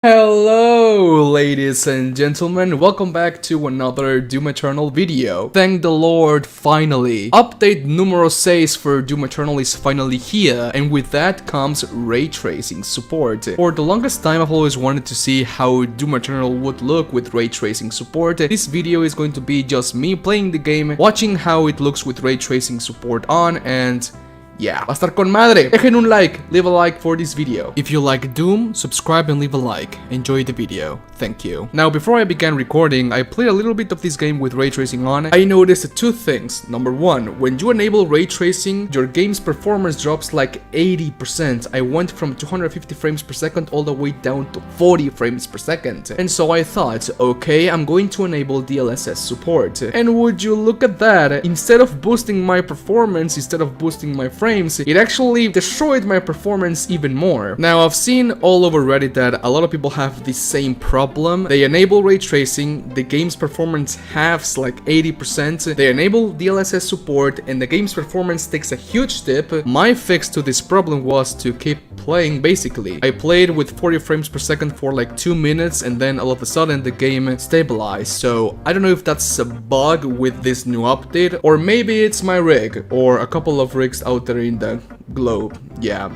Hello, ladies and gentlemen, welcome back to another Doom Eternal video. Thank the Lord, finally. Update numero 6 for Doom Eternal is finally here, and with that comes ray tracing support. For the longest time, I've always wanted to see how Doom Eternal would look with ray tracing support. This video is going to be just me playing the game, watching how it looks with ray tracing support on, and yeah, va a estar con madre. Dejen un like, leave a like for this video. If you like Doom, subscribe and leave a like. Enjoy the video. Thank you. Now, before I began recording, I played a little bit of this game with ray tracing on. I noticed two things. Number one, when you enable ray tracing, your game's performance drops like 80%. I went from 250 frames per second all the way down to 40 frames per second. And so I thought, okay, I'm going to enable DLSS support. And would you look at that? Instead of boosting my performance, instead of boosting my frames, it actually destroyed my performance even more. Now, I've seen all over Reddit that a lot of people have the same problem. They enable ray tracing, the game's performance halves like 80%. They enable DLSS support and the game's performance takes a huge dip. My fix to this problem was to keep playing basically. I played with 40 frames per second for like 2 minutes and then all of a sudden the game stabilized. So I don't know if that's a bug with this new update, or maybe it's my rig or a couple of rigs out there in the globe. Yeah.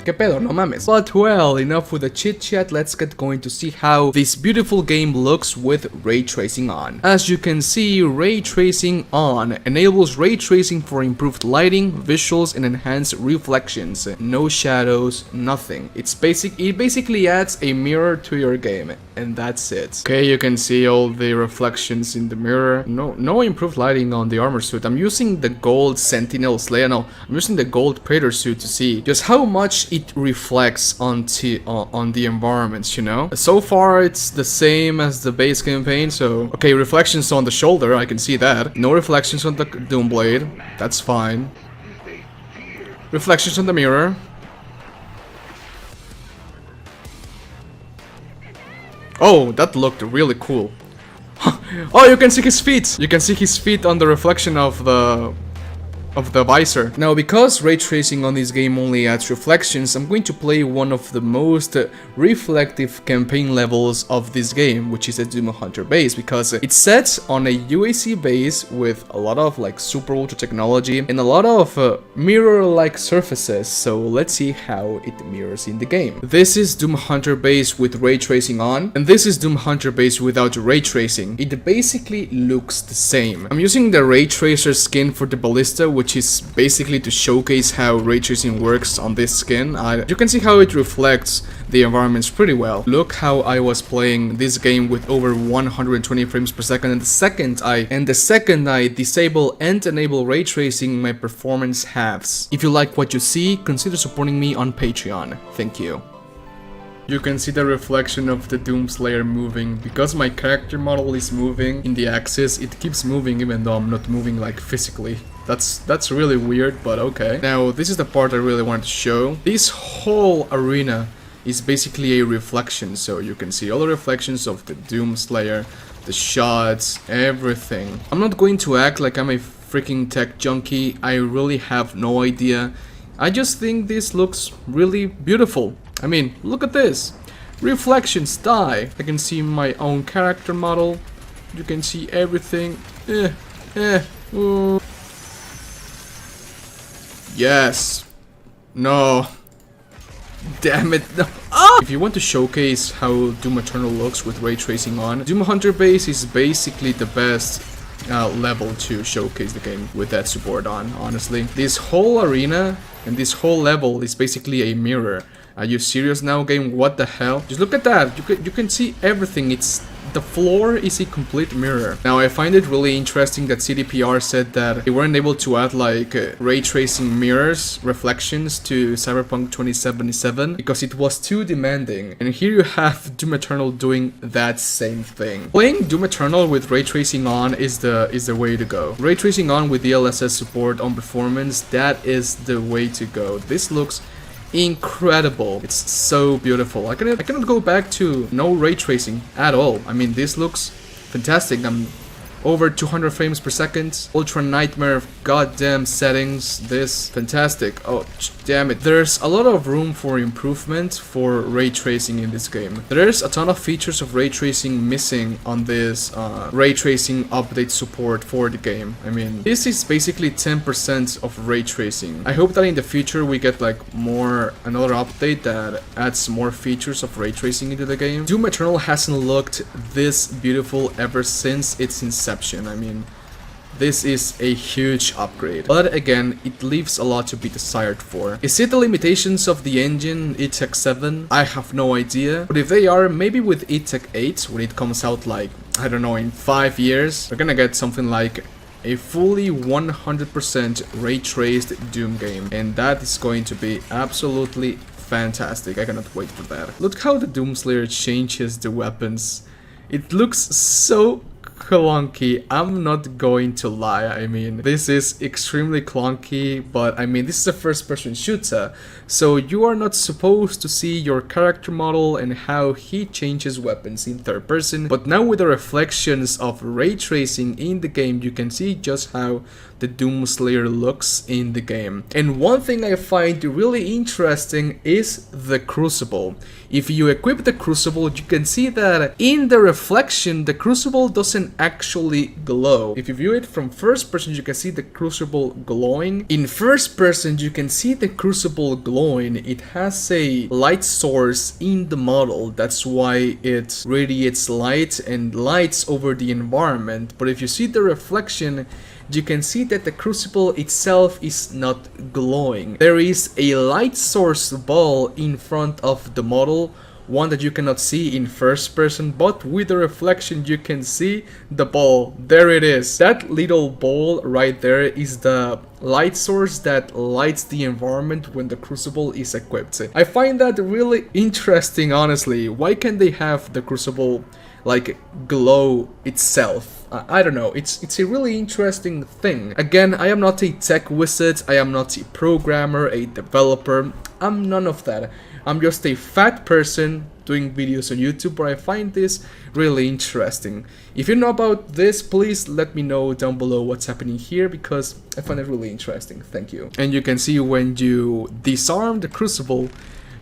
¿Qué pedo? No mames. But well, enough with the chit chat, let's get going to see how this beautiful game looks with ray tracing on. As you can see, ray tracing on enables ray tracing for improved lighting, visuals, and enhanced reflections. No shadows, nothing. It basically adds a mirror to your game, and that's it. Okay, you can see all the reflections in the mirror. No improved lighting on the armor suit. I'm using the gold Sentinel Slayer. No, I'm using the gold Praetor suit to see just how much it reflects on the environments, you know? So far, it's the same as the base campaign, so... Okay, reflections on the shoulder, I can see that. No reflections on the Doomblade. That's fine. Reflections on the mirror. Oh, that looked really cool. Oh, you can see his feet! You can see his feet on the reflection of the visor. Now, because ray tracing on this game only adds reflections, I'm going to play one of the most reflective campaign levels of this game, which is a Doom Hunter base, because it's set on a UAC base with a lot of like super ultra technology and a lot of mirror-like surfaces, so let's see how it mirrors in the game. This is Doom Hunter base with ray tracing on, and this is Doom Hunter base without ray tracing. It basically looks the same. I'm using the ray tracer skin for the ballista, which is basically to showcase how ray tracing works on this skin. You can see how it reflects the environments pretty well. Look how I was playing this game with over 120 frames per second, and the second I disable and enable ray tracing, my performance halves. If you like what you see, consider supporting me on Patreon. Thank you. You can see the reflection of the Doomslayer moving. Because my character model is moving in the axis, it keeps moving even though I'm not moving like physically. That's really weird, but okay. Now, this is the part I really wanted to show. This whole arena is basically a reflection, so you can see all the reflections of the Doomslayer, the shots, everything. I'm not going to act like I'm a freaking tech junkie. I really have no idea. I just think this looks really beautiful. I mean, look at this. Reflections die. I can see my own character model. You can see everything. Yes. No. Damn it. No. Ah! If you want to showcase how Doom Eternal looks with ray tracing on, Doom Hunter base is basically the best level to showcase the game with that support on, honestly. This whole arena and this whole level is basically a mirror. Are you serious now, game? What the hell? Just look at that. You can see everything. The floor is a complete mirror. Now, I find it really interesting that CDPR said that they weren't able to add like ray tracing mirrors, reflections to Cyberpunk 2077 because it was too demanding. And here you have Doom Eternal doing that same thing. Playing Doom Eternal with ray tracing on is the way to go. Ray tracing on with DLSS support on performance, that is the way to go. This looks incredible. It's so beautiful. I cannot go back to no ray tracing at all. I mean, this looks fantastic. over 200 frames per second, ultra nightmare goddamn settings, this fantastic. Oh damn it, there's a lot of room for improvement for ray tracing in this game. There's a ton of features of ray tracing missing on this ray tracing update support for the game. I mean, this is basically 10% of ray tracing. I hope that in the future we get like another update that adds more features of ray tracing into the game. Doom Eternal hasn't looked this beautiful ever since its inception. I mean, this is a huge upgrade, but again, it leaves a lot to be desired for. Is it the limitations of the engine, eTech 7? I have no idea, but if they are, maybe with eTech 8, when it comes out like, I don't know, in 5 years, we're gonna get something like a fully 100% ray-traced Doom game, and that is going to be absolutely fantastic. I cannot wait for that. Look how the Doomslayer changes the weapons. It looks so clunky. I'm not going to lie. I mean, this is extremely clunky, but I mean, this is a first-person shooter, so you are not supposed to see your character model and how he changes weapons in third person, but now with the reflections of ray tracing in the game, you can see just how the Doomslayer looks in the game. And one thing I find really interesting is the Crucible. If you equip the Crucible, you can see that in the reflection, the Crucible doesn't actually glow. If you view it from first person, you can see the Crucible glowing. In first person, you can see the Crucible glowing. It has a light source in the model. That's why it radiates light and lights over the environment. But if you see the reflection, you can see that the Crucible itself is not glowing. There is a light source ball in front of the model, one that you cannot see in first person, but with the reflection you can see the ball. There it is. That little ball right there is the light source that lights the environment when the Crucible is equipped. I find that really interesting, honestly. Why can't they have the Crucible like glow itself? I don't know, it's a really interesting thing. Again, I am not a tech wizard, I am not a programmer, a developer, I'm none of that. I'm just a fat person doing videos on YouTube, but I find this really interesting. If you know about this, please let me know down below what's happening here, because I find it really interesting. Thank you. And you can see when you disarm the Crucible,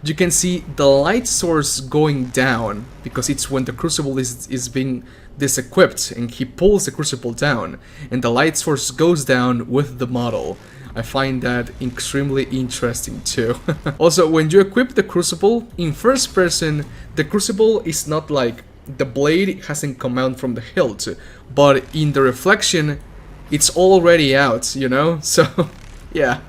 you can see the light source going down, because it's when the Crucible is being disequipped and he pulls the Crucible down and the light source goes down with the model. I find that extremely interesting too. Also, when you equip the Crucible in first person, the Crucible is not like the blade hasn't come out from the hilt, but in the reflection it's already out, you know? So yeah,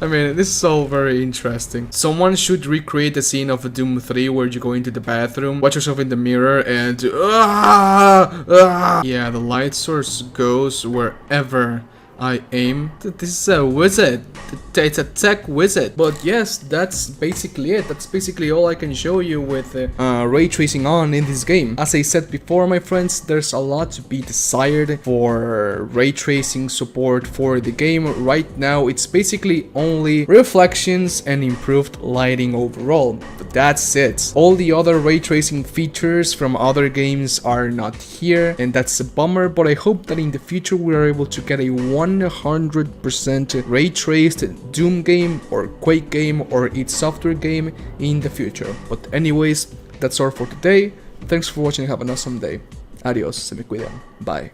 I mean, this is all very interesting. Someone should recreate the scene of Doom 3 where you go into the bathroom, watch yourself in the mirror, and yeah, the light source goes wherever I aim. This is a wizard. It's a tech wizard. But yes, that's basically it. That's basically all I can show you with ray tracing on in this game. As I said before, my friends, there's a lot to be desired for ray tracing support for the game. Right now, it's basically only reflections and improved lighting overall. But that's it. All the other ray tracing features from other games are not here, and that's a bummer, but I hope that in the future we are able to get a 100% ray traced Doom game or Quake game or id Software game in the future. But anyways, that's all for today. Thanks for watching. Have an awesome day. Adios. Se me cuidan. Bye.